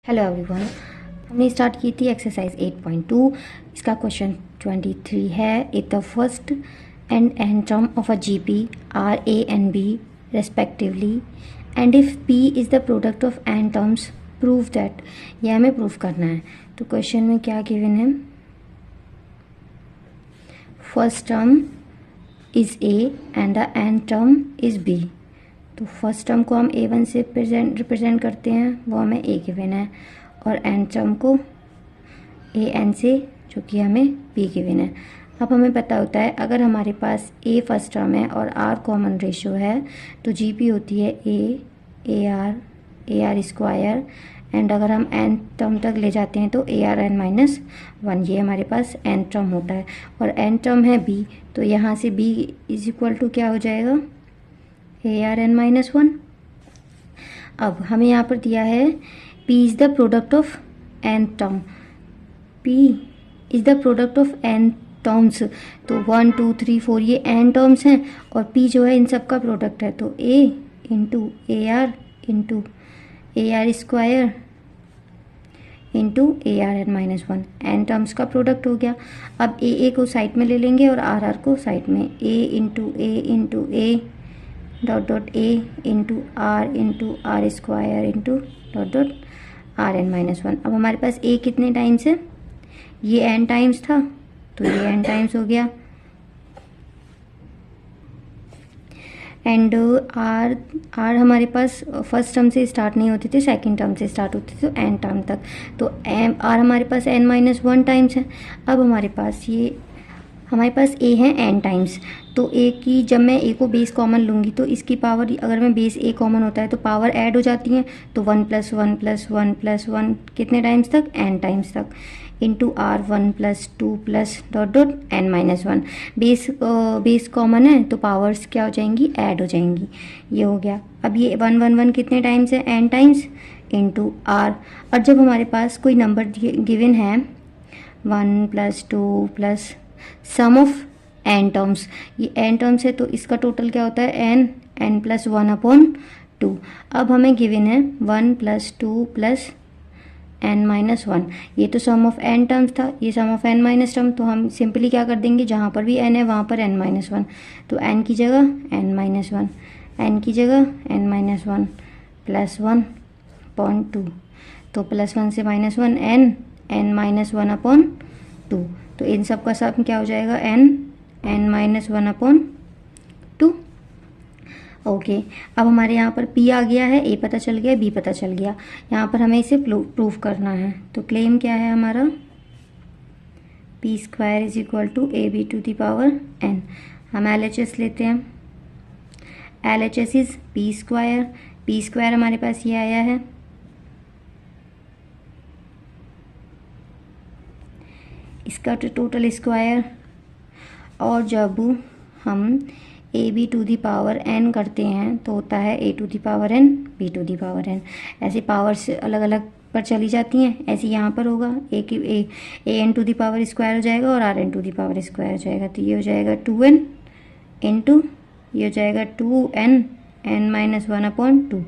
Hello everyone. हमने start की थी एक्सरसाइज 8.2। इसका क्वेश्चन 23 है। If the first and n term of a GP are a and b respectively and if P is the product of n terms prove that. यह हमें prove करना है। तो क्वेश्चन में क्या गिवन है? First term is a and the n term is b. तो first term को हम a1 से रिप्रेजेंट करते हैं, वो हमें a गिवन है, और एन टर्म को an से, जो कि हमें b गिवन है। अब हमें पता होता है अगर हमारे पास a फर्स्ट टर्म है और r कॉमन रेशियो है तो gp होती है a आर स्क्वायर, एंड अगर हम n टर्म तक ले जाते हैं तो ARn-1। ये हमारे पास n टर्म होता है और n टर्म है b, तो यहाँ से b इज इक्वल टू क्या हो जाएगा? ARn-1। अब हमें यहाँ पर दिया है P is the product of n term. P is the product of n terms. तो 1 2 3 4 ये n टर्म्स हैं और P जो है इन सब का प्रोडक्ट है। तो A into AR square into ARn-1 n terms का प्रोडक्ट हो गया। अब A को साइड में ले लेंगे और RR को साइड में। A dot dot a into r square into dot dot Rn-1। अब हमारे पास a कितने टाइम्स है? ये n टाइम्स था, तो ये n टाइम्स हो गया। एंड आर हमारे पास फर्स्ट टर्म से स्टार्ट नहीं होते थे, सेकंड टर्म से स्टार्ट होते थे, तो n टर्म तक। तो आर हमारे पास n-1 टाइम्स है। अब हमारे पास a है n टाइम्स। तो a की, जब मैं a को बेस कॉमन लूँगी तो इसकी पावर, अगर मैं बेस a कॉमन होता है तो पावर ऐड हो जाती है। तो 1 + 1 + 1 + 1 कितने टाइम्स तक? n टाइम्स तक, into r 1 + 2 + dot dot n-1। Base common है तो पावर्स क्या हो जाएंगी? ऐड हो जाएंगी। ये हो गया। अब ये 1 1 1 कितने टाइम्स है? n times, into r। और जब हमारे पास कोई नंबर गिवन है 1 + 2 + सम ऑफ n टर्म्स, ये n टर्म्स है तो इसका टोटल क्या होता है? n + 1/2। अब हमें गिवन है 1 + 2 + n-1। ये तो सम ऑफ n टर्म्स था, ये सम ऑफ n- टर्म। तो हम सिंपली क्या कर देंगे, जहाँ पर भी n है वहाँ पर n-1। तो n की जगह n-1, n की जगह n-1 + 1/2। तो +1 से -1 n-1/2। तो इन सब का सम क्या हो जाएगा? n-1/2। ओके। अब हमारे यहाँ पर P आ गया है, A पता चल गया, B पता चल गया। यहाँ पर हमें इसे प्रूफ करना है। तो क्लेम क्या है हमारा? P² = AB⁴n। हम LHS लेते हैं। LHS is P²। हमारे पास ये आया है, इसका टोटल स्क्वायर। और जब हम AB⁴n करते हैं तो होता है A⁴n B⁴n। ऐसे पावर्स अलग अलग पर चली जाती हैं, ऐसे यहाँ पर होगा AN² हो जाएगा और Rn² हो जाएगा। तो ये हो जाएगा 2n इंटू, ये हो जाएगा 2n n-1/2।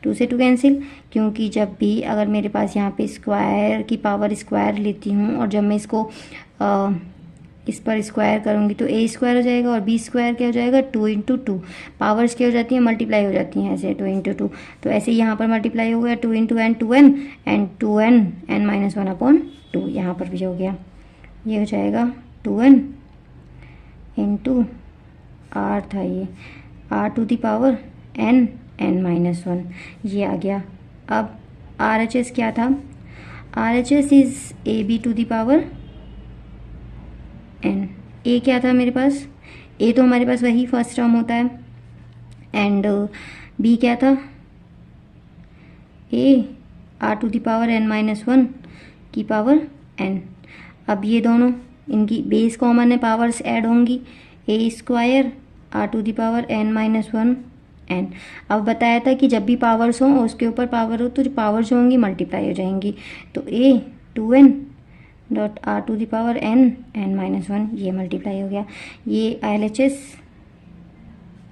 2 से 2 कैंसिल, क्योंकि जब भी अगर मेरे पास यहाँ पे स्क्वायर की पावर स्क्वायर लेती हूँ और जब मैं इसको इस पर स्क्वायर करूँगी तो A² हो जाएगा और B² क्या हो जाएगा? 2 × 2। पावर्स क्या हो जाती हैं? मल्टीप्लाई हो जाती हैं ऐसे, 2 × 2। तो ऐसे यहाँ पर मल्टीप्लाई हो गया 2 × n 2n and 2n n-1/2। यहाँ पर भी हो गया, ये हो जाएगा 2n इंटू r था, ये r⁴n n-1, ये आ गया। अब RHS क्या था? RHS is AB⁴n। A क्या था मेरे पास? A तो हमारे पास वही फर्स्ट टर्म होता है, एंड B क्या था? A r⁴n-1 की पावर n। अब ये दोनों, इनकी बेस कॉमन है, पावर्स ऐड होंगी। A² r⁴n-1 n। अब बताया था कि जब भी पावर्स हों और उसके ऊपर पावर हो तो जो पावर्स होंगी मल्टीप्लाई हो जाएंगी। तो A 2n dot r⁴n n-1, ये मल्टीप्लाई हो गया। ये LHS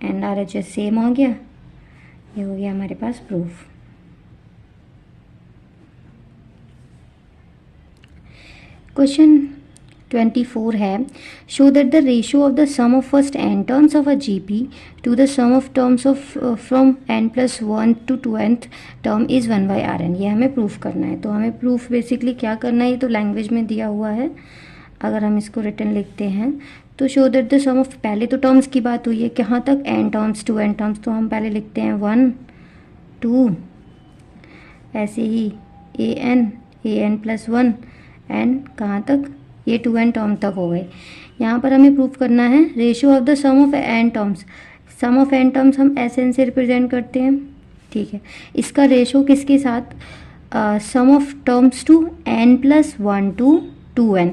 एंड RHS सेम हो गया। ये हो गया हमारे पास प्रूफ। क्वेश्चन 24 है, show that the ratio of the sum of first n terms of a GP to the sum of terms of from n+1 to 2nth term is 1/Rn। ये हमें प्रूफ करना है। तो हमें प्रूफ बेसिकली क्या करना है, ये तो लैंग्वेज में दिया हुआ है। अगर हम इसको रिटर्न लिखते हैं तो show that the sum of, पहले तो टर्म्स की बात हुई है, कहाँ तक, n टर्म्स 2n टर्म्स, तो हम पहले लिखते हैं 1 2, ऐसे ही an+1 n कहाँ तक, ये 2n टर्म तक हो गए। यहाँ पर हमें प्रूफ करना है ratio of the sum of n terms. Sum of n terms हम Sn से रिप्रेजेंट करते हैं, ठीक है। इसका रेशो किसके साथ, sum of terms to n+1 to 2n।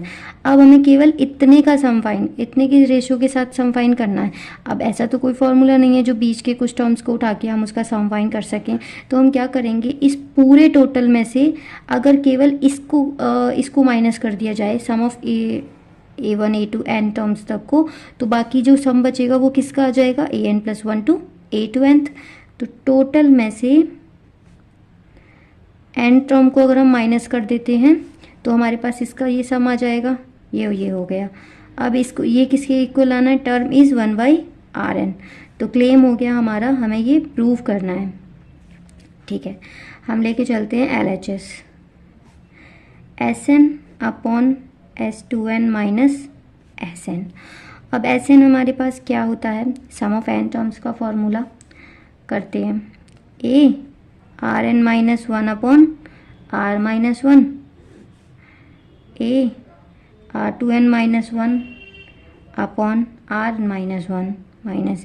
अब हमें केवल इतने का सम फाइन, इतने की रेशियो के साथ सम फाइन करना है। अब ऐसा तो कोई फॉर्मूला नहीं है जो बीच के कुछ टर्म्स को उठा के हम उसका सम फाइन कर सकें। तो हम क्या करेंगे, इस पूरे टोटल में से अगर केवल इसको माइनस कर दिया जाए, सम of a1 a2 n terms तक को, तो बाकी जो सम बचेगा वो किसका आ जाएगा, an+1 टू a2n। तो टोटल में से n टर्म को अगर हम माइनस कर देते हैं तो हमारे पास इसका ये सम आ जाएगा, ये हो गया। अब इसको, ये किसके इक्वल आना है, टर्म इज़ 1/Rn। तो क्लेम हो गया हमारा, हमें ये प्रूव करना है, ठीक है। हम लेके चलते हैं LHS, Sn upon S2n minus Sn। अब Sn हमारे पास क्या होता है, सम ऑफ n टर्म्स का फॉर्मूला करते हैं, Rn-1 upon R-1, R2n-1 upon R-1 minus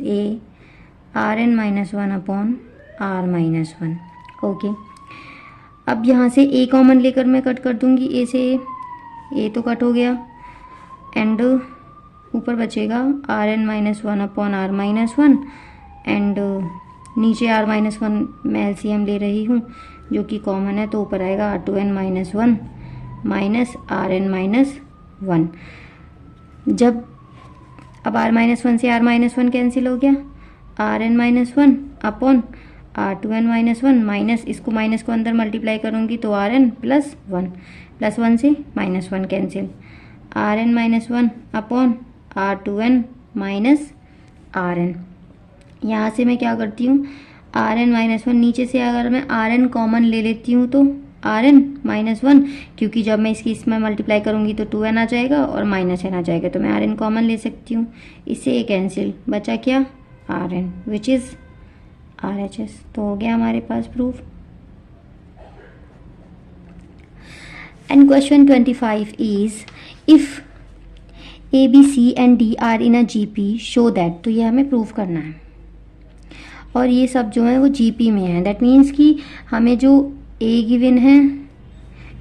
Rn-1 upon R-1। Okay, अब यहाँ से a कॉमन लेकर मैं कट कर दूँगी, a से a तो कट हो गया, एंड ऊपर बचेगा Rn-1 अपॉन R-1, एंड नीचे R-1 मैं LCM ले रही हूँ जो कि कॉमन है, तो ऊपर आएगा R2n-1 माइनस Rn-1। जब अब R-1 से R-1 कैंसिल हो गया, Rn-1 अपॉन R2n-1 माइनस, इसको माइनस को अंदर मल्टीप्लाई करूँगी तो Rn+1, +1 से -1 cancel, Rn-1 upon R2n minus Rn। यहाँ से मैं क्या करती हूँ, Rn-1 नीचे से अगर मैं Rn कॉमन ले लेती हूँ तो Rn-1, क्योंकि जब मैं इसमें मल्टीप्लाई करूँगी तो 2n आ जाएगा और -n आ जाएगा, तो मैं Rn कॉमन ले सकती हूँ, इससे ये कैंसिल, बचा क्या, Rn विच इज़ RHS। तो हो गया हमारे पास proof. And question 25 is, if A B C and D are in a GP show that, तो ये हमें प्रूफ करना है, और ये सब जो है वो GP में है। दैट मीन्स कि हमें जो A गिवन है,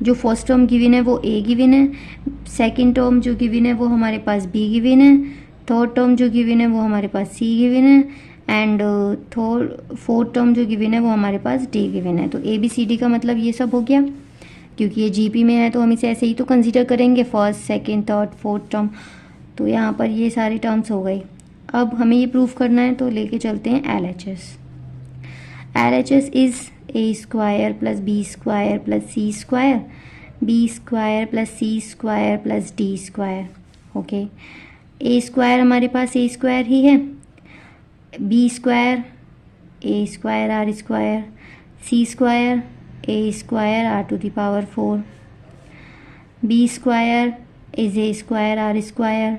जो फर्स्ट टर्म गिवन है वो A गिवन है, सेकंड टर्म जो गिवन है वो हमारे पास B गिवन है, थर्ड टर्म जो गिवन है वो हमारे पास C गिवन है, एंड फोर्थ टर्म जो गिवन है वो हमारे पास D गिवन है। तो ABCD का मतलब ये सब हो गया, क्योंकि ये GP में है तो हम इसे ऐसे ही तो कंसीडर करेंगे, first second third fourth term. तो यहाँ पर ये सारी टर्म्स हो गई। अब हमें ये प्रूफ करना है, तो लेके चलते हैं LHS। LHS is A square plus B square plus C square, B square plus C square plus D square. Okay, A square हमारे पास A स्क्वायर ही है, B square A square R square, C square A square R to the power 4, B square is A square R square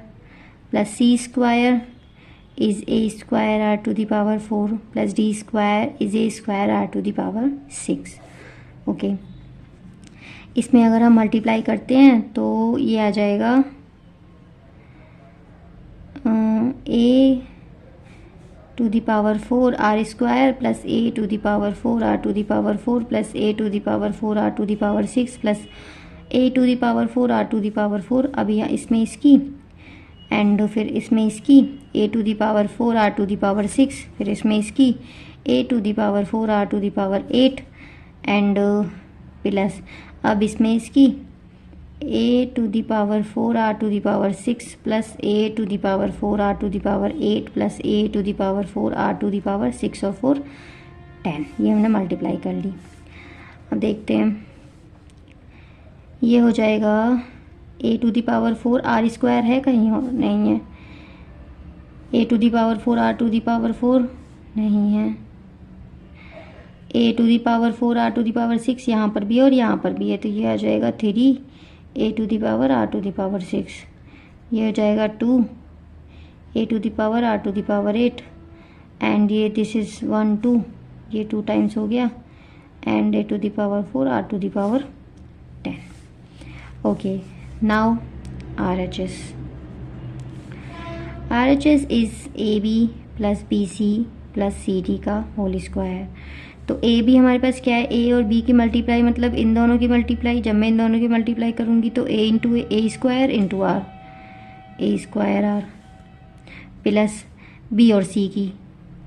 plus C square is A square R to the power 4 plus D square is A square R to the power 6। Okay, इसमें अगर हम multiply करते हैं तो ये आ जाएगा A to the power 4 R square plus A to the power 4 R to the power 4 plus A to the power 4 R to the power 6 plus A to the power 4 R to the power 4। अब यहाँ इसमें इसकी, and फिर इसमें इसकी A to the power 4 R to the power 6, फिर इसमें इसकी A to the power 4 R to the power 8, and plus अब इसमें इसकी A to the power 4 R to the power 6 plus A to the power 4 R to the power 8 plus A to the power 4 R to the power 6 और 4 10। ये हमने multiply कर ली। अब देखते हैं, ये हो जाएगा a to the power 4 r square है कहीं और नहीं है, a to the power 4 are to the power 4 नहीं है, a to the power 4 are to the power 6 यहाँ पर भी है और यहाँ पर भी है, तो ये आ जाएगा 3 a to the power r to the power 6, ये हो जाएगा 2 a to the power r to the power 8 and ये दिस इज़ 1 2, ये 2 टाइम्स हो गया and a to the power 4 are to the power 10। Okay, now RHS is AB plus BC plus CD का whole square. तो AB हमारे पास क्या है, A और B की मल्टीप्लाई, मतलब इन दोनों की मल्टीप्लाई, जब मैं इन दोनों की मल्टीप्लाई करूँगी तो A into a square into r, a square r plus B और C की,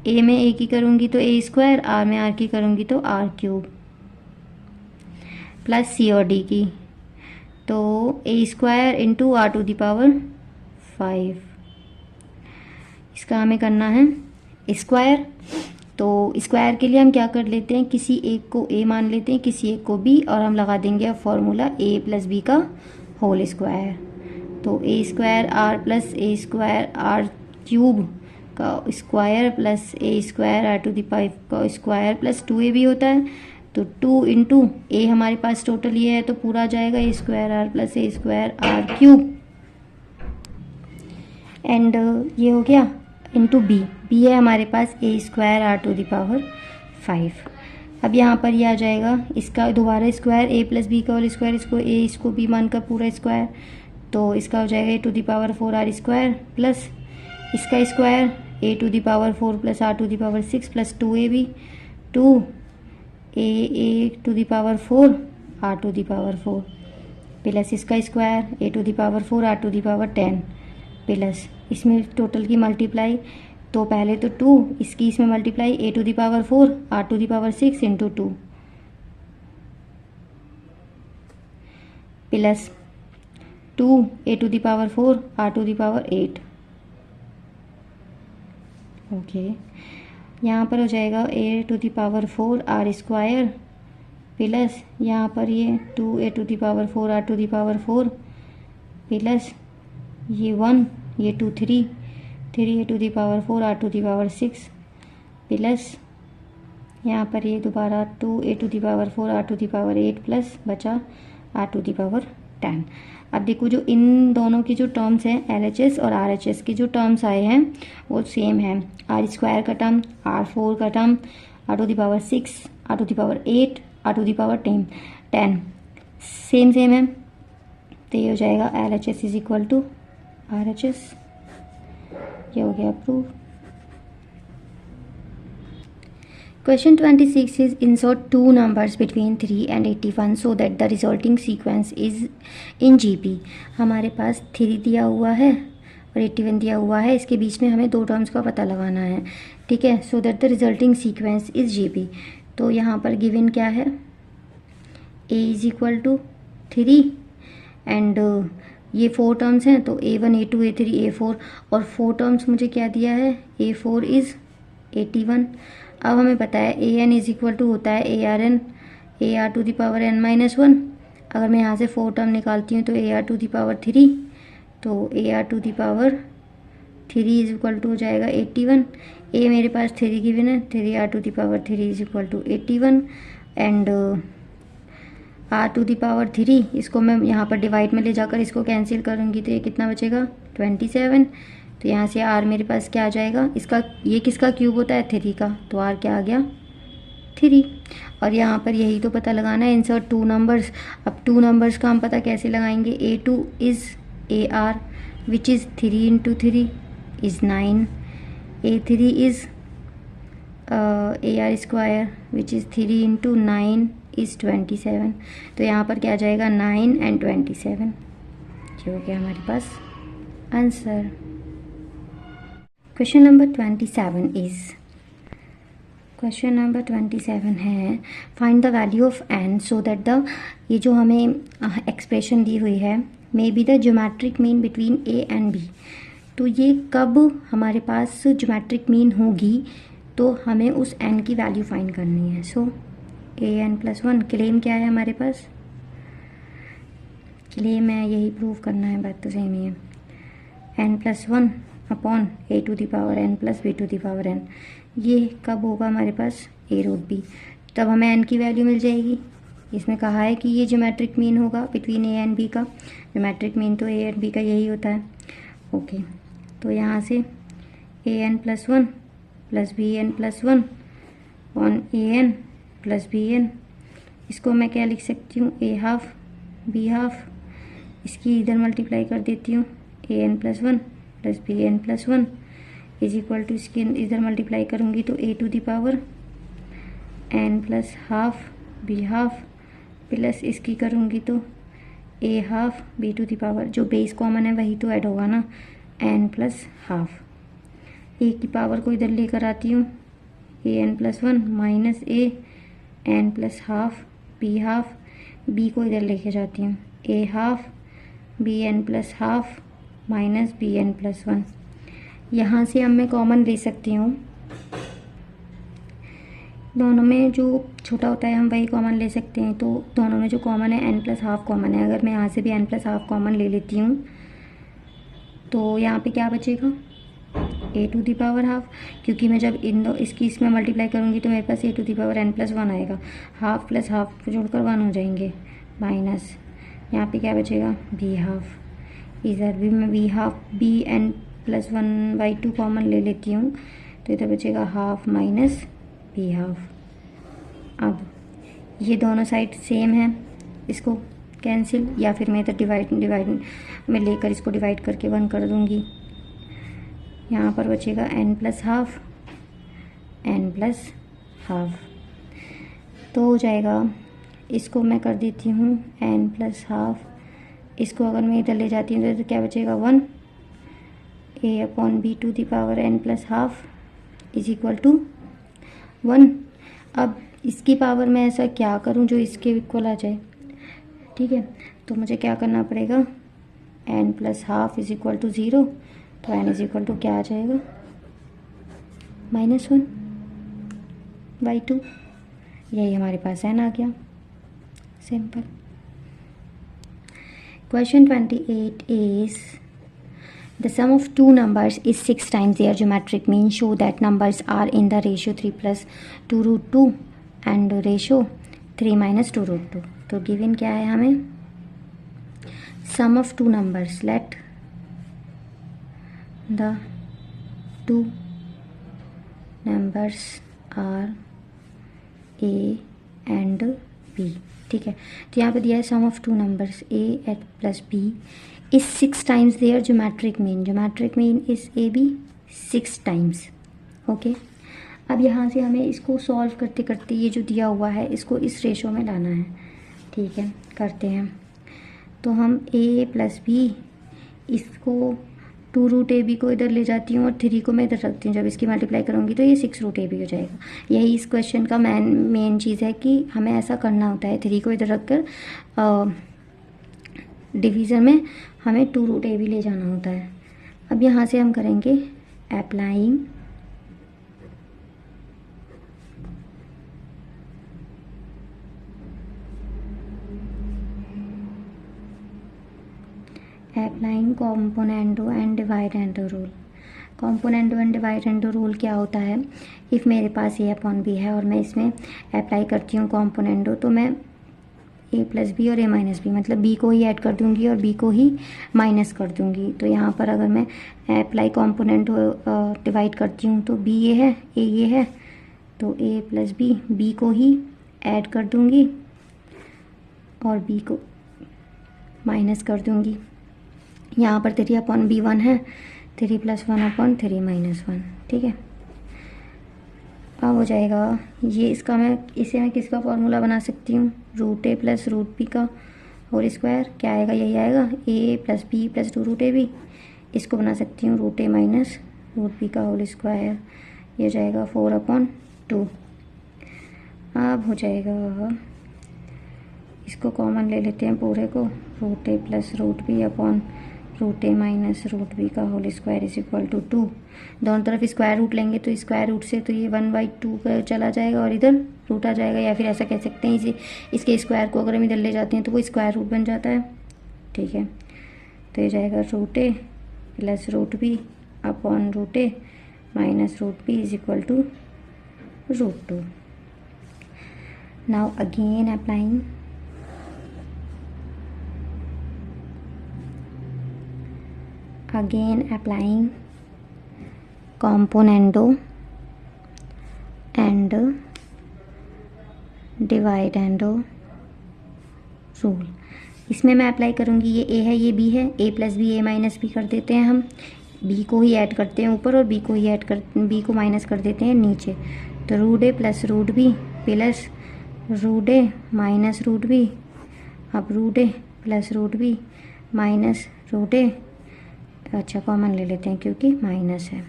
A में A की करूँगी तो A स्क्वायर, R में R की करूँगी तो R क्यूब प्लस C और D की, तो A square into r to the power 5। इसका हमें करना है स्क्वायर, तो स्क्वायर के लिए हम क्या कर लेते हैं, किसी एक को A मान लेते हैं, किसी एक को B, और हम लगा देंगे फॉर्मूला A प्लस बी का होल स्क्वायर। तो A square r plus A square r cube का square plus A square r to the 5 का स्क्वायर प्लस 2AB होता है, तो 2 इंटू A हमारे पास टोटल ये है तो पूरा आ जाएगा A square r plus A square r cube and ये हो गया इंटू बी है हमारे पास A square r to the power 5। अब यहाँ पर ये आ जाएगा इसका दोबारा स्क्वायर A प्लस बी का होल स्क्वायर, इसको A इसको B मान का पूरा स्क्वायर, तो इसका हो जाएगा A to the power 4 r square plus इसका square A to the power 4 plus r to the power 6 plus 2AB 2 A to the power 4 are to the power 4 plus इसका square A to the power 4 are to the power 10 plus इसमें total की multiply, तो पहले तो 2 इसकी इसमें multiply A to the power 4 are to the power 6 into 2 plus 2 A to the power 4 are to the power 8। Okay, यहाँ पर हो जाएगा A to the power 4 r square plus यहाँ पर ये 2 A to the power 4 are to the power 4 plus ये 1 ये 2 3 A to the power 4 are to the power 6 plus यहाँ पर ये दोबारा 2 A to the power 4 are to the power 8 plus बचा आर टू द पावर 10। अब देखो जो इन दोनों की जो टर्म्स हैं LHS और RHS की जो टर्म्स आए हैं वो सेम है, आर स्क्वायर का टर्म, R4 का term, r to the power 6 r to the power 8 r to the power 10 same है, तो ये हो जाएगा LHS is equal to RHS। ये हो गया prove. Question 26 is insert two numbers between 3 and 81 so that the resulting sequence is in GP। हमारे पास 3 दिया हुआ है और 81 दिया हुआ है, इसके बीच में हमें दो टर्म्स का पता लगाना है, ठीक है, so that the resulting sequence is GP। तो यहाँ पर गिवन क्या है, A is equal to 3 and ये 4 टर्म्स हैं, तो A1 A2 A3 A4 और 4 टर्म्स मुझे क्या दिया है, A4 इज़ 81। अब हमें पता है AN इज इक्वल टू होता है ARN AR to the power n-1। अगर मैं यहाँ से 4 टर्म निकालती हूँ तो AR टू द पावर 3, तो AR to the power 3 is equal to हो जाएगा 81। A मेरे पास 3 गिवन है, 3R to the power 3 is equal to 81 and R to the power 3, इसको मैं यहाँ पर डिवाइड में ले जाकर इसको कैंसिल करूँगी तो ये कितना बचेगा 27। तो यहाँ से R मेरे पास क्या आ जाएगा, इसका ये किसका क्यूब होता है 3 का, तो R क्या आ गया 3। और यहाँ पर यही तो पता लगाना है, इंसर्ट 2 नंबर्स। अब 2 नंबर्स का हम पता कैसे लगाएंगे, A2 is AR which is 3 into 3 is 9, A3 is AR square which is 3 into 9 is 27। तो यहाँ पर क्या आ जाएगा 9 एंड 27, जो हो गया हमारे पास आंसर। क्वेश्चन नंबर 27 है find the value of n so that the, ये जो हमें एक्सप्रेशन दी हुई है may be the geometric mean between A and B। तो ये कब हमारे पास ज्योमेट्रिक मीन होगी, तो हमें उस n की वैल्यू फाइंड करनी है। सो AN+1 क्लेम क्या है हमारे पास, के लिए मैं यही प्रूव करना है, बात तो सेम ही है। n+1 upon a to the power n plus b to the power n, ये कब होगा हमारे पास a रूट b, तब हमें n की वैल्यू मिल जाएगी। इसमें कहा है कि ये ज्योमेट्रिक मीन होगा बिटवीन a एंड b का, ज्योमेट्रिक मीन तो a एंड b का यही होता है। ओके, तो यहाँ से an+1 plus bn+1 on an plus bn, इसको मैं क्या लिख सकती हूँ, a½ b½ इसकी इधर मल्टीप्लाई कर देती हूँ, an+1 plus bn+1 is equal to, इसकी इधर मल्टीप्लाई करूँगी तो a to the power n+½ b½ plus इसकी करूँगी तो a½ b to the power, जो बेस कॉमन है वही तो ऐड होगा ना, n+½ a की पावर को इधर लेकर आती हूँ, an+1 minus a n+½ b½ b को इधर लेके जाती हूँ, a½ bn+½ माइनस bn+1। यहाँ से अब मैं कॉमन ले सकती हूँ, दोनों में जो छोटा होता है हम वही कॉमन ले सकते हैं। तो दोनों में जो कॉमन है n+½ कॉमन है, अगर मैं यहाँ से भी n+½ कॉमन ले लेती हूँ तो यहाँ पे क्या बचेगा, a टू द पावर ½ क्योंकि मैं जब इसमें मल्टीप्लाई करूँगी तो मेरे पास a to the power n+1 आएगा, ½ प्लस ½ जोड़कर 1 हो जाएंगे, माइनस यहाँ पे क्या बचेगा b½ इधर भी मैं b½ bn+1/2 कॉमन ले लेती हूँ तो इधर बचेगा ½ माइनस b½ अब ये दोनों साइड सेम है, इसको कैंसिल, या फिर मैं इधर डिवाइड में लेकर इसको डिवाइड करके 1 कर दूँगी। यहाँ पर बचेगा n+½ n+½ तो हो जाएगा, इसको मैं कर देती हूँ n+½ इसको अगर मैं इधर ले जाती हूँ तो क्या बचेगा 1 a/b to the power n+½ is equal to 1। अब इसकी पावर मैं ऐसा क्या करूँ जो इसके इक्वल आ जाए, ठीक है, तो मुझे क्या करना पड़ेगा, n+½ इज इक्वल टू 0, तो n इज इक्वल टू क्या आ जाएगा -1/2, यही हमारे पास n आ गया, simple. Question 28 is the sum of two numbers is 6 times their geometric mean. Show that numbers are in the ratio 3 plus 2√2 and ratio 3 minus 2√2. तो given क्या है हमें, sum of two numbers, let the two numbers are a and b, ठीक है। तो यहाँ पे दिया है sum of two numbers a एट plus b is 6 times their geometric mean, geometric mean is a b 6 times. Okay, अब यहाँ से हमें इसको सॉल्व करते करते ये जो दिया हुआ है इसको इस रेशो में लाना है, ठीक है, करते हैं। तो हम a प्लस बी, इसको 2√ab को इधर ले जाती हूँ और 3 को मैं इधर रखती हूँ, जब इसकी मल्टीप्लाई करूँगी तो ये 6√ab हो जाएगा। यही इस क्वेश्चन का मेन चीज़ है कि हमें ऐसा करना होता है, 3 को इधर रखकर डिवीज़न में हमें 2√ab ले जाना होता है। अब यहाँ से हम करेंगे applying componendo and dividendo rule. Componendo and dividendo rule क्या होता है, इफ़ मेरे पास a/b है और मैं इसमें अप्लाई करती हूँ कॉम्पोनेंटो, तो मैं a प्लस बी और a माइनस बी, मतलब b को ही ऐड कर दूँगी और b को ही माइनस कर दूँगी। तो यहाँ पर अगर मैं अप्लाई कॉम्पोनेंटो डिवाइड करती हूँ तो b ये है, a ये है, तो a प्लस b को ही ऐड कर दूँगी और b को माइनस कर दूँगी। यहाँ पर 3/b1 है, 3 + 1/3 - 1, ठीक है। अब हो जाएगा ये, इसे मैं किसका फॉर्मूला बना सकती हूँ, √a + √b का होल स्क्वायर, क्या आएगा, यही आएगा, a + b + 2√ab। इसको बना सकती हूँ √a - √b का होल स्क्वायर, ये हो जाएगा 4/2। अब हो जाएगा, इसको कॉमन ले लेते हैं पूरे को, √a + √b/√a - √b का whole square is equal to 2। दोनों तरफ स्क्वायर रूट लेंगे तो स्क्वायर रूट से तो ये 1/2 का चला जाएगा और इधर रूट आ जाएगा, या फिर ऐसा कह सकते हैं इसे, इसके स्क्वायर को अगर हम इधर ले जाते हैं तो वो स्क्वायर रूट बन जाता है। ठीक है। तो ये जाएगा root a plus root b upon root a minus root b is equal to root 2। Now again applying componendo and dividendo rule. इसमें मैं अप्लाई करूँगी, ये ए है ये बी है, ए प्लस बी ए माइनस बी कर देते हैं हम, बी को ही ऐड करते हैं ऊपर और बी को माइनस कर देते हैं नीचे। तो root a plus root b plus root a minus root b, अब root a plus root b minus root a, अच्छा कॉमन ले लेते हैं क्योंकि माइनस है,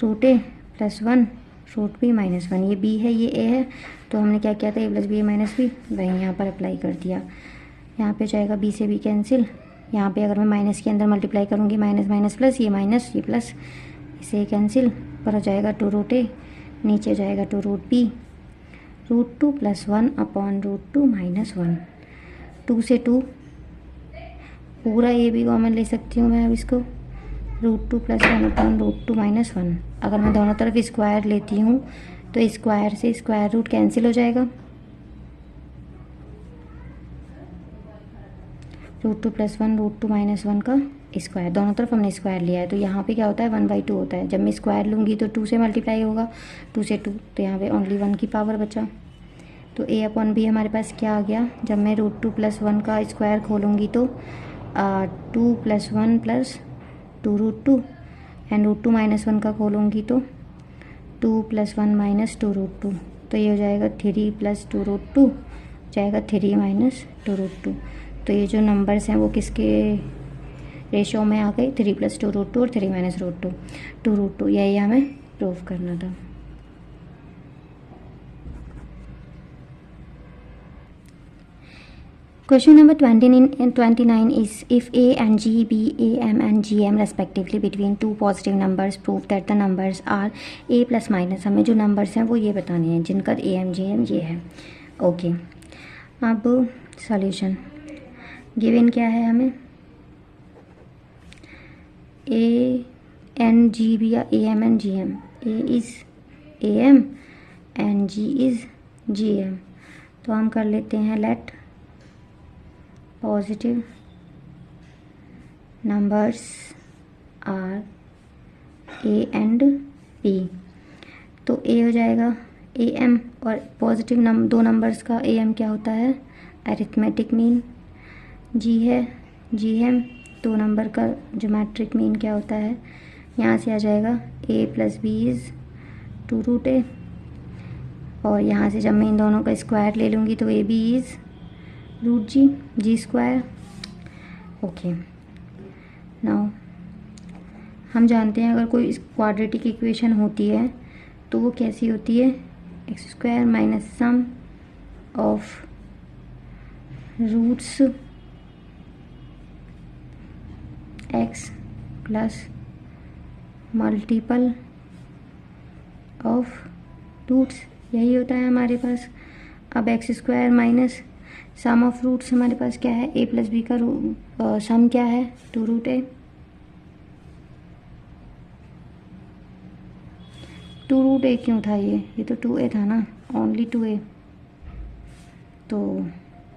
root a plus 1 root b minus 1। ये बी है ये ए है, तो हमने क्या किया था, ए प्लस बी ए माइनस बी, वही यहाँ पर अप्लाई कर दिया। यहाँ पे जाएगा बी से बी कैंसिल, यहाँ पे अगर मैं माइनस के अंदर मल्टीप्लाई करूँगी माइनस माइनस प्लस, ये माइनस ये प्लस, इसे कैंसिल, पर हो जाएगा 2 रूट ए, नीचे जाएगा 2 root b, root 2 plus 1 upon root 2 minus 1। 2 से 2 पूरा ये भी कॉमन ले सकती हूँ मैं अब इसको, root 2 plus 1 upon root 2 minus 1। अगर मैं दोनों तरफ स्क्वायर लेती हूँ तो स्क्वायर से स्क्वायर रूट कैंसिल हो जाएगा, रूट 2 प्लस 1 रूट 2 माइनस 1 का स्क्वायर, दोनों तरफ हमने स्क्वायर लिया है। तो यहाँ पे क्या होता है 1/2 होता है, जब मैं स्क्वायर लूँगी तो 2 से मल्टीप्लाई होगा, 2 से 2, तो यहाँ पे ओनली 1 की पावर बचा। तो ए अपॉन बी हमारे पास क्या आ गया, जब मैं रूट 2 प्लस 1 का स्क्वायर खोलूँगी तो 2 plus 1 plus 2 root 2, and root 2 minus 1 का खोलूँगी तो 2 प्लस 1 माइनस 2 रूट 2, तो ये हो जाएगा 3 प्लस 2 रूट 2, जाएगा 3 माइनस 2 रूट 2। तो ये जो नंबर्स हैं वो किसके रेशो में आ गए, 3 प्लस 2 रूट 2 और 3 माइनस रूट 2, 2 रूट 2, यही हमें प्रूव करना था। Question number 29 is, if A and G, B, A, M and G, M respectively between two positive numbers, prove that the numbers are A plus minus। हमें जो numbers हैं वो ये बताने हैं जिनका A M G M ये है। ओके, अब सॉल्यूशन गिवन क्या है हमें, A N G B या A M and G M, A is A M and G is G M। तो हम कर लेते हैं let positive numbers are a and b. तो ए हो जाएगा ए एम, और पॉजिटिव दो नंबर्स का ए एम क्या होता है, अरिथमेटिक मीन। जी है जी एम, दो नंबर का ज्योमेट्रिक मीन क्या होता है, यहाँ से आ जाएगा a plus b is 2 root a, और यहाँ से जब मैं इन दोनों का स्क्वायर ले लूँगी तो a b is root g, g square. Okay, now हम जानते हैं अगर कोई क्वाड्रेटिक इक्वेशन होती है तो वो कैसी होती है, x square minus sum of roots x plus multiple of roots, यही होता है हमारे पास। अब x square minus sum of roots हमारे पास क्या है, ए प्लस बी का सम क्या है 2 रूट ए, 2 रूट ए क्यों था, ये तो 2a था ना, ओनली 2a, तो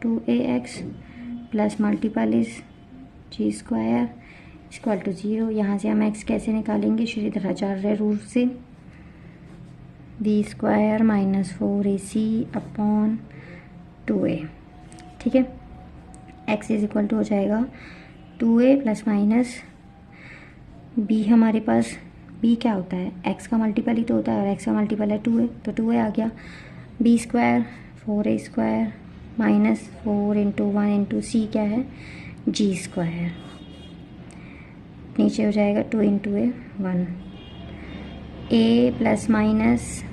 2ax plus multiple is g square equal to 0। यहाँ से हम x कैसे निकालेंगे, श्रीधराचार्य रूल से, b square minus 4ac upon 2a, ठीक है। x इज इक्वल टू हो जाएगा 2a प्लस माइनस b, हमारे पास b क्या होता है, x का मल्टीपल ही तो होता है, और x का मल्टीपल है 2a, तो 2a आ गया, b square 4a square minus 4 into 1 into c क्या है g स्क्वायर, नीचे हो जाएगा 2 into a 1, a plus minus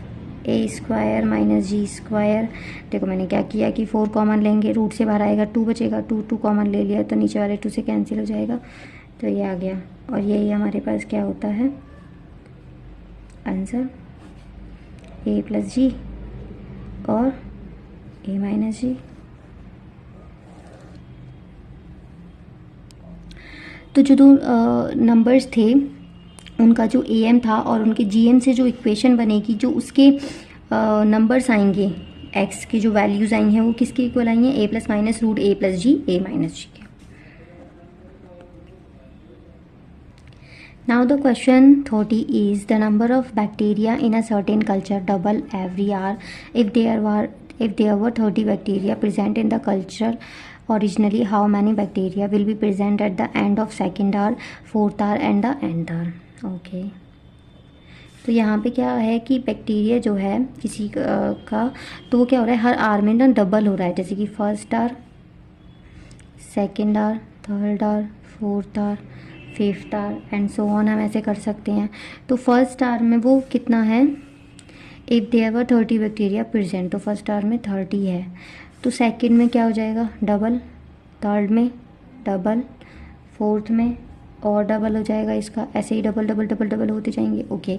a square minus g square. देखो मैंने क्या किया कि 4 कॉमन लेंगे, रूट से बाहर आएगा 2 बचेगा, 2 कॉमन ले लिया तो नीचे वाले 2 से कैंसिल हो जाएगा, तो ये आ गया। और यही हमारे पास क्या होता है आंसर, ए प्लस जी और ए माइनस जी। तो जो दो नंबर्स थे उनका जो AM था और उनके GM से जो इक्वेशन बनेगी, जो उसके नंबर्स आएंगे, x की जो वैल्यूज़ आई हैं वो किसके इक्वल आई हैं, a+ minus root a plus g, a minus g के। Now the question 30 is the number of bacteria in a certain culture double every hour if there were 30 bacteria present in the culture originally. How many bacteria will be present at the end of second hour, fourth hour and the nth hour? Okay. तो यहाँ पे क्या है कि bacteria जो है किसी का, तो वो क्या हो रहा है हर आवर में ना डबल हो रहा है, जैसे कि first hour, second hour, third hour, fourth hour, fifth hour and so on, हम ऐसे कर सकते हैं। तो फर्स्ट आवर में वो कितना है, if there were 30 bacteria present, तो फर्स्ट आवर में 30 है, तो सेकंड में क्या हो जाएगा डबल, थर्ड में डबल, फोर्थ में और डबल हो जाएगा इसका, ऐसे ही डबल डबल डबल डबल होते जाएंगे। ओके,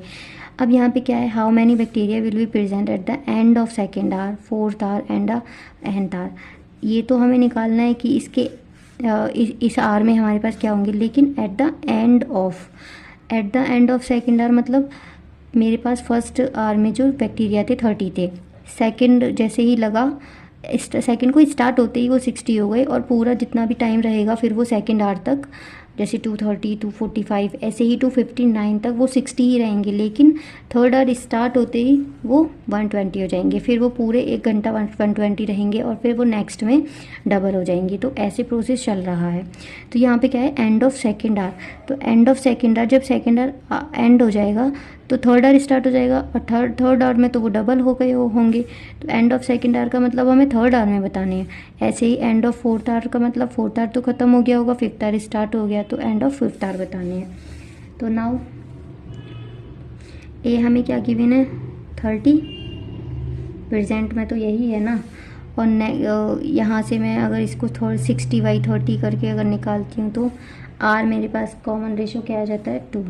अब यहाँ पे क्या है, how many bacteria will be present at the end of second hour, fourth hour and the nth hour. ये तो हमें निकालना है कि इसके इस आर में हमारे पास क्या होंगे, लेकिन at the end of second hour मतलब मेरे पास फर्स्ट आर में जो बैक्टीरिया थे 30 थे, सेकेंड जैसे ही लगा, सेकेंड को स्टार्ट होते ही वो 60 हो गए, और पूरा जितना भी टाइम रहेगा फिर वो सेकेंड आर तक, जैसे 230, 245, ऐसे ही 259 तक वो 60 ही रहेंगे, लेकिन थर्ड आवर स्टार्ट होते ही वो 120 हो जाएंगे, फिर वो पूरे 1 घंटा 120 रहेंगे और फिर वो नेक्स्ट में डबल हो जाएंगी। तो ऐसे प्रोसेस चल रहा है। तो यहाँ पे क्या है, एंड ऑफ सेकेंड आवर, तो एंड ऑफ सेकेंड आवर, जब सेकेंड आवर एंड हो जाएगा तो थर्ड आवर स्टार्ट हो जाएगा, और थर्ड आवर में तो वो डबल हो गए होंगे, तो एंड ऑफ सेकेंड आवर का मतलब हमें थर्ड आवर में बताने हैं। ऐसे ही एंड ऑफ फोर्थ आवर का मतलब फोर्थ आवर तो ख़त्म हो गया होगा, फिफ्थ आवर स्टार्ट हो गया, तो एंड ऑफ फिफ्थ आवर बताने हैं। तो नाउ ए हमें क्या गिवन है, 30, प्रेजेंट में तो यही है ना, और यहाँ से मैं अगर इसको 60/30 करके अगर निकालती हूँ तो आर मेरे पास कॉमन रेशो क्या आ जाता है, 2।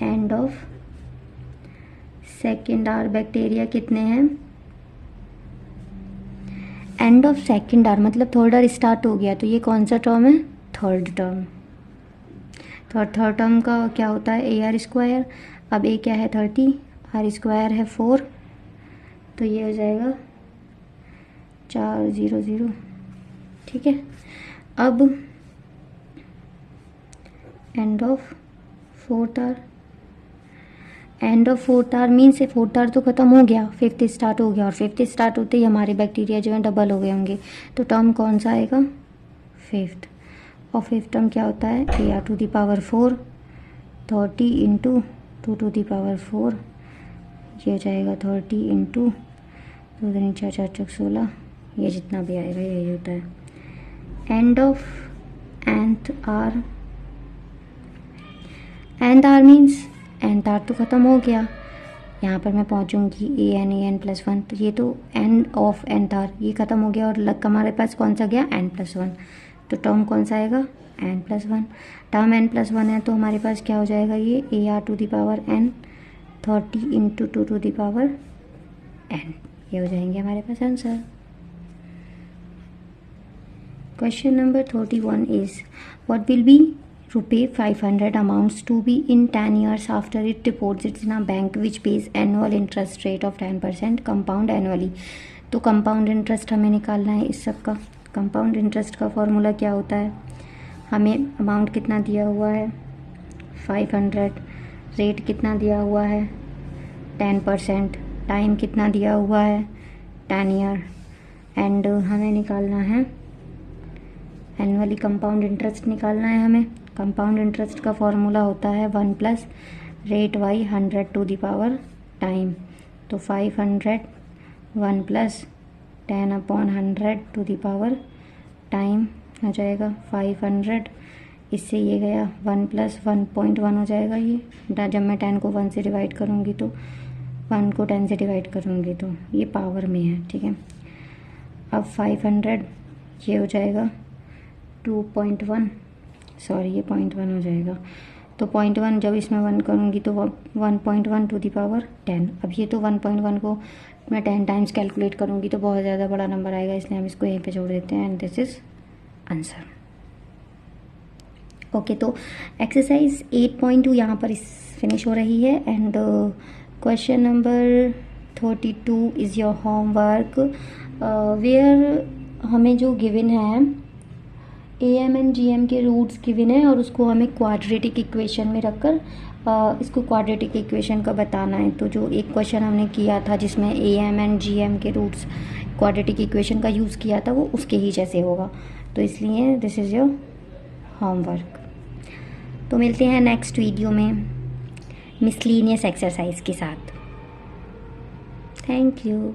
And of second our bacteria कितने हैं, एंड ऑफ सेकेंड आवर मतलब थर्ड आवर स्टार्ट हो गया, तो ये कौन सा टर्म है, थर्ड टर्म। तो थर्ड टर्म का क्या होता है, AR²। अब ए क्या है 30, R² है 4, तो ये हो जाएगा 400। ठीक है, अब end of fourth hour, end of fourth hour means fourth hour तो ख़त्म हो गया, फिफ्थ स्टार्ट हो गया, और फिफ्थ स्टार्ट होते ही हमारे बैक्टीरिया जो है डबल हो गए होंगे, तो टर्म कौन सा आएगा, फिफ्थ। और फिफ्थ टर्म क्या होता है, AR⁴ 30 इंटू 2⁴, ये हो जाएगा 30 इंटू 2 दूनी 4 4 चौक 16, ये जितना भी आएगा यही होता है। End of nth hour, nth hour means nth hour तो ख़त्म हो गया, यहाँ पर मैं पहुँचूँगी AN+1, तो ये तो एंड ऑफ nth आवर ये ख़त्म हो गया, और लग हमारे पास कौन सा गया, n+1, तो टर्म कौन सा आएगा, n+1। टर्म n+1 है तो हमारे पास क्या हो जाएगा, ये AR⁴n 30 इंटू 2⁴n, ये हो जाएंगे हमारे पास answer. Question number 31 is what will be ₹500 amounts to be in 10 years after it deposits in a bank which pays annual interest rate of 10% compound annually। तो कंपाउंड इंटरेस्ट हमें निकालना है इस सब का। कंपाउंड इंटरेस्ट का फॉर्मूला क्या होता है, हमें अमाउंट कितना दिया हुआ है 500, रेट कितना दिया हुआ है 10%, टाइम कितना दिया हुआ है 10 ईयर, एंड हमें निकालना है एनुअली कंपाउंड इंटरेस्ट निकालना है हमें। कंपाउंड इंटरेस्ट का फॉर्मूला होता है 1 plus rate by 100 to the power time, तो 500 1 plus 10/100 to the power time हो जाएगा 500, इससे ये गया 1 प्लस 1.1 हो जाएगा ये, जब मैं 10 को 1 से डिवाइड करूँगी तो 1 को 10 से डिवाइड करूँगी तो ये पावर में है, ठीक है। अब 500 ये हो जाएगा 2.1, सॉरी ये 0.1 हो जाएगा, तो 0.1 जब इसमें 1 करूँगी तो 1.1 टू द पावर 10। अब ये तो 1.1 को मैं 10 टाइम्स कैलकुलेट करूँगी तो बहुत ज़्यादा बड़ा नंबर आएगा, इसलिए हम इसको यहीं पे जोड़ देते हैं, and this is answer. Okay, तो एक्सरसाइज 8.2 यहाँ पर फिनिश हो रही है and question number 32 is your homework, where हमें जो गिवन है A M and G M के रूट्स गिवन है और उसको हमें क्वाड्रेटिक इक्वेशन में रखकर इसको क्वाड्रेटिक इक्वेशन का बताना है। तो जो एक क्वेश्चन हमने किया था जिसमें A M and G M के रूट्स क्वाड्रेटिक इक्वेशन का यूज़ किया था वो उसके ही जैसे होगा, तो इसलिए दिस इज़ योर होमवर्क। तो मिलते हैं नेक्स्ट वीडियो में मिसलीनियस एक्सरसाइज के साथ। Thank you.